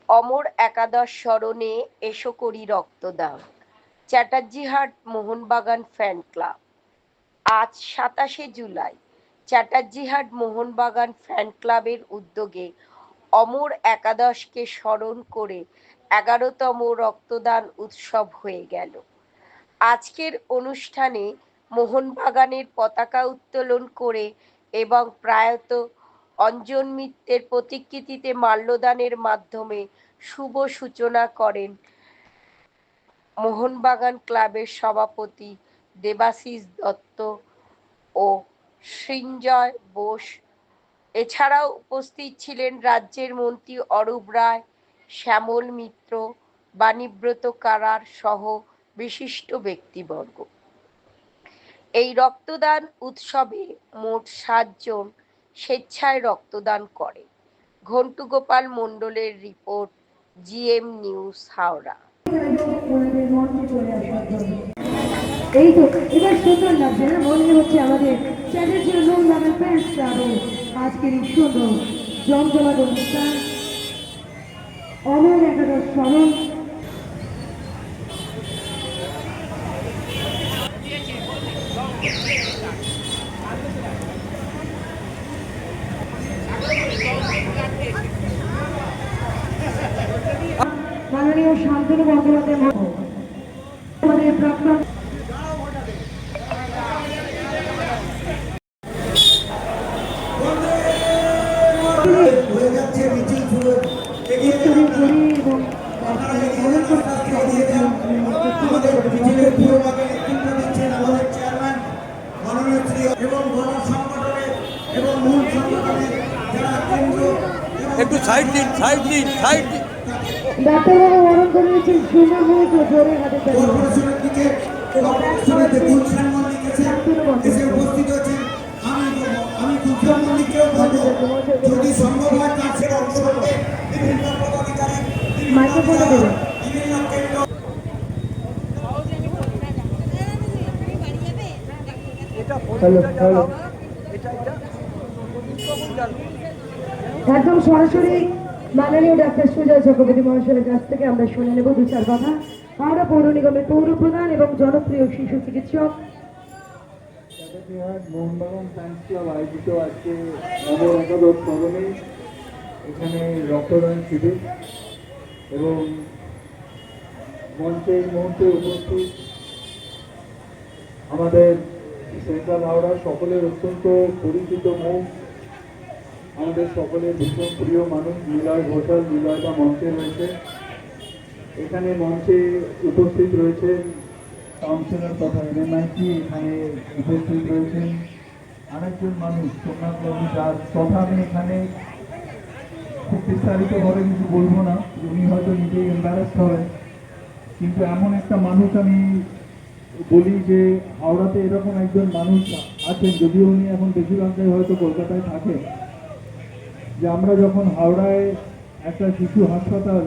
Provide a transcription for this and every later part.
অমর একাদশ স্মরণে এসো করি রক্তদান। Chatterjeehat Mohun Bagan fan club. আজ 27শে জুলাই চ্যাটার্জিহাট মোহনবাগান ফ্যান ক্লাবের উদ্যোগে অমর একাদশকে স্মরণ করে 11তম রক্তদান উৎসব হয়ে গেল। আজকের অনুষ্ঠানে মোহনবাগানের পতাকা উত্তোলন করে এবং প্রয়াত অঞ্জন মিত্রের প্রতিকৃতিতে মাল্যদানের মাধ্যমে শুভ সূচনা করেন মোহনবাগান ক্লাবের সভাপতি দেবাশিস দত্ত ও সৃঞ্জয় বোস। এছাড়াও উপস্থিত ছিলেন রাজ্যের মন্ত্রী অরূপ রায়, শ্যামল মিত্র, বাণীব্রত কারার সহ বিশিষ্ট ব্যক্তিবর্গ। এই রক্তদান উৎসবে মোট 7 জন স্বেচ্ছায় রক্তদান করে। ঘন্টু গোপাল মণ্ডলের রিপোর্ট, জিএম নিউজ, হাওড়া। এই তো এবার সুন্দর লাগছে না? মনে হচ্ছে আমাদের চ্যাটার্জি মোহনবাগান ফ্যান্স ক্লাবের আজকের এই সুন্দর জমজমাট অনুষ্ঠান অমর একাদশ স্মরণ। মাননীয় শান্তনু বন্দ্যোপাধ্যায় আমাদের প্রাক্তন একটু সাইড দিন, সাইড দিন, সাইড দিন। ডাক্তারবাবু বরণ করে নিচ্ছেন সুন্দর মুহূর্ত জোরে হাতে মাইক্রোফোনে দেবেন। একদম সরাসরি মাননীয় ডাক্তার সুজয় চক্রবর্তী মহাশয়ের কাছ থেকে আমরা শুনে নেব 2-4 কথা। হাওড়া পৌর নিগমের পৌর প্রধান এবং জনপ্রিয় শিশু চিকিৎসক মোহনবাগান ফ্যান্স ক্লাব আয়োজিত আজকে অমর একাদশ স্মরণে এখানে রক্তদান শিবির এবং মঞ্চের মুহূর্তে উপস্থিত আমাদের সেন্ট্রাল হাওড়া সকলের অত্যন্ত পরিচিত মুখ, আমাদের সকলের ভীষণ প্রিয় মানুষ নিলয় ঘোষাল। নিলয়টা মঞ্চে রয়েছে। এখানে মঞ্চে উপস্থিত রয়েছেন কাউন্সিলর তথা এনএমআইটি, এখানে উপস্থিত রয়েছেন আরেকজন মানুষ সোমনাথ বাবু দাস, তথা আমি এখানে খুব বিস্তারিতভাবে কিছু বলবো না, উনি হয়তো নিজেই এম্বারেসড হবেন, কিন্তু এমন একটা মানুষ আমি বলি যে হাওড়াতে এরকম একজন মানুষ আছেন, যদিও উনি এখন বেশিরভাগটাই হয়তো কলকাতায় থাকে, যে আমরা যখন হাওড়ায় একটা শিশু হাসপাতাল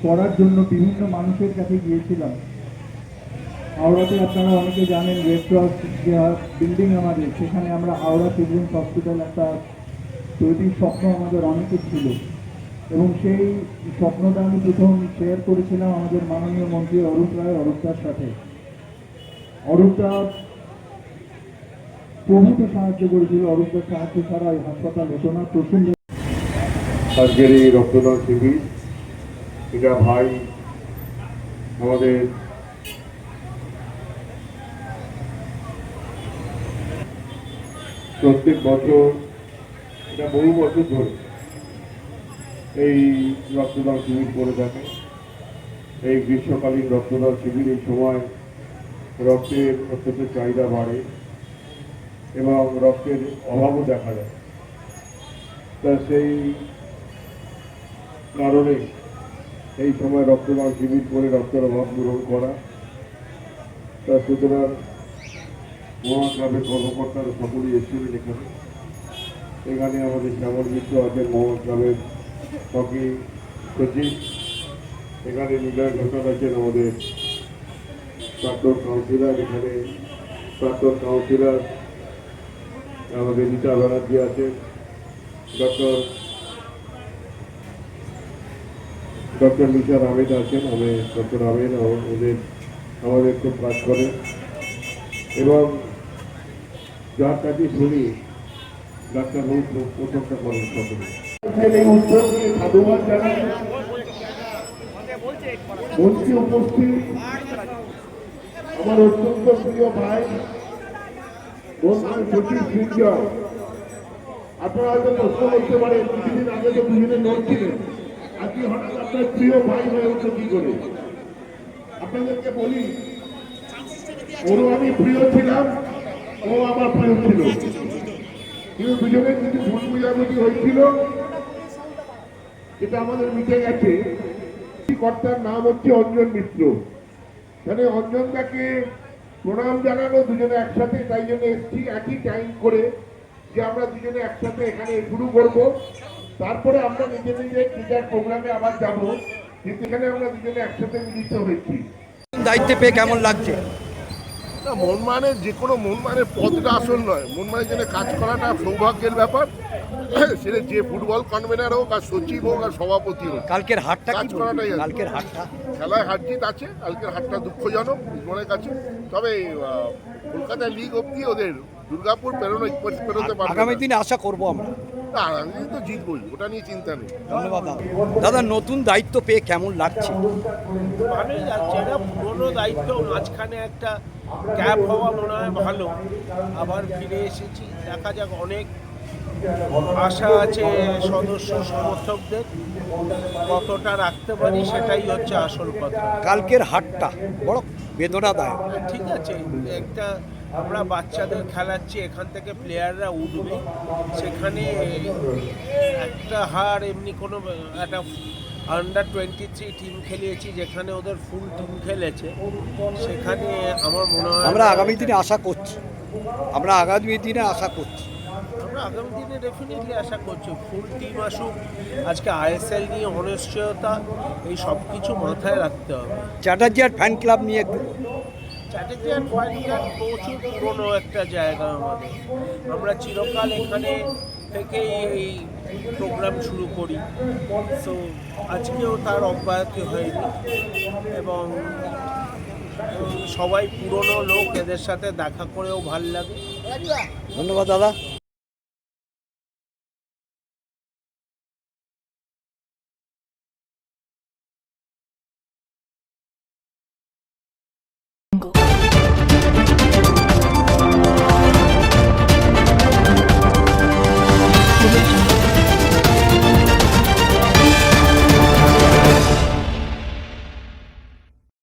করার জন্য বিভিন্ন মানুষের কাছে গিয়েছিলাম। হাওড়াতে আপনারা অনেকে জানেন রেড ক্রস যে বিল্ডিং আমাদের, সেখানে আমরা হাওড়া চিলড্রেন্স হসপিটাল একটা তৈরির স্বপ্ন আমাদের অনেকের ছিল, এবং সেই স্বপ্নটা আমি প্রথম শেয়ার করেছিলাম আমাদের মাননীয় মন্ত্রী অরূপ রায়, অরূপদার সাথে। অরূপদা প্রভূত সাহায্য করেছিল, অরূপদার সাহায্য ছাড়া এই হাসপাতাল হতো না। প্রথম আজকের এই রক্তদান শিবির, এটা ভাই আমাদের প্রত্যেক বছর, এটা বহু বছর ধরে এই রক্তদান শিবির করে থাকে। এই গ্রীষ্মকালীন রক্তদান শিবির, এই সময় রক্তের অত্যন্ত চাহিদা বাড়ে এবং রক্তের অভাবও দেখা যায়। তা সেই কারণে এই সময় রক্তদান শিবির করে রক্তের অভাব পূরণ করা। তা সুতরাং মহাক্লাবের কর্মকর্তারা সকলেই এসেছিলেন এখানে। এখানে আমাদের শ্যামল মিত্র আছেন, মহাক্লাবের হকি সচিব। এখানে নিলয় ঘোষাল আছেন আমাদের প্রাক্তন কাউন্সিলর। এখানে প্রাক্তন কাউন্সিলর আমাদের রীতা ব্যানার্জি আছেন, ডক্টর ডক্টর নিসার আহমেদ আছেন, আমি ডক্টর আহমেদ আমাদের খুব কাজ করে এবং যার কাছে শুনি ডাক্তারবাবু প্রশংসা করেন সকলে। এই উদ্যোগকে সাধুবাদ জানাই। মঞ্চে উপস্থিত আমার অত্যন্ত প্রিয় ভাই সচিব সূর্যয়, আপনারা হয়তো প্রশ্ন করতে পারেন কিছুদিন আগে তো দুজনে লড়ছিলেন, আজকে হঠাৎ আপনার প্রিয় ভাই হয়ে উঠলো কি করে? আপনাদেরকে বলি, ওরও আমি প্রিয় ছিলাম, ও আমার প্রিয় ছিল, কিন্তু দুজনের কিছু ভুল বুঝাবুঝি হয়েছিল, এটা আমাদের মিটে গেছে। কর্তার নাম হচ্ছে অঞ্জন মিত্র। মানে অঞ্জনদাকে প্রণাম জানানো দুজনে একসাথে, তাই জন্য এসছি একই টাইম করে যে আমরা দুজনে একসাথে এখানে শুরু করব, তারপরে আমরা নিজে নিজের প্রোগ্রামে আবার যাব, কিন্তু এখানে আমরা দুজনে একসাথে মিলিত হয়েছি। দায়িত্বে পেয়ে কেমন লাগছে? না, মন মানে যে কোনো মন মানে পদটা আসল নয়, মন মানে জন্য কাজ করাটা সৌভাগ্যের ব্যাপার। সেটা যে ফুটবল কনভেনার হোক আর সচিব হোক আর সভাপতি হোক, কালকের হাটটা কাজ কি করাটাই আছে। কালকের হাটটা খেলায় হার জিত আছে, কালকের হারটা দুঃখজনক জীবনের কাছে। তবে কলকাতা লিগ অব্দি ওদের দুর্গাপুর পেরোতে পারবে আগামী না। দিনে আশা করব আমরা। না, আমি তো জিতবই, ওটা নিয়ে চিন্তা নেই। ধন্যবাদ দাদা। দাদা, নতুন দায়িত্ব পেয়ে কেমন লাগছে? ভালোই যাচ্ছে। এটা পুরোনো দায়িত্ব, মাঝখানে একটা গ্যাপ হওয়া মনে হয় ভালো। আবার ফিরে এসেছি, দেখা যাক। অনেক আশা আছে সদস্য সমর্থকদের, কতটা রাখতে পারি সেটাই হচ্ছে আসল কথা। কালকের হাটটা বড় বেদনাদায়ক। ঠিক আছে, একটা আমরা বাচ্চাদের খেলাচ্ছি, এখান থেকে প্লেয়াররা উঠবে, সেখানে একটা হার এমনি কোনো একটা আন্ডার-23 টিম খেলিয়েছি, যেখানে ওদের ফুল টিম খেলেছে, সেখানে আমার মনে হয় আমরা আগামী দিনে আশা করছি। আমরা আগামী দিনে আশা করছি। আমরা আগামী দিনে ডেফিনেটলি আশা করছি ফুল টিম আসুক। আজকে আইএসএল নিয়ে অনিশ্চয়তা, এই সব কিছু মাথায় রাখতে হবে। চ্যাটার্জি আর ফ্যান ক্লাব নিয়ে একটু চ্যাটার্জি আর ফাইনাল প্রচুর পুরোনো একটা জায়গা আমাদের। আমরা চিরকাল এখানে থেকেই এই প্রোগ্রাম শুরু করি, সো আজকেও তার অব্যাহতি হয়নি এবং সবাই পুরনো লোক, এদের সাথে দেখা করেও ভাল লাগে। ধন্যবাদ দাদা।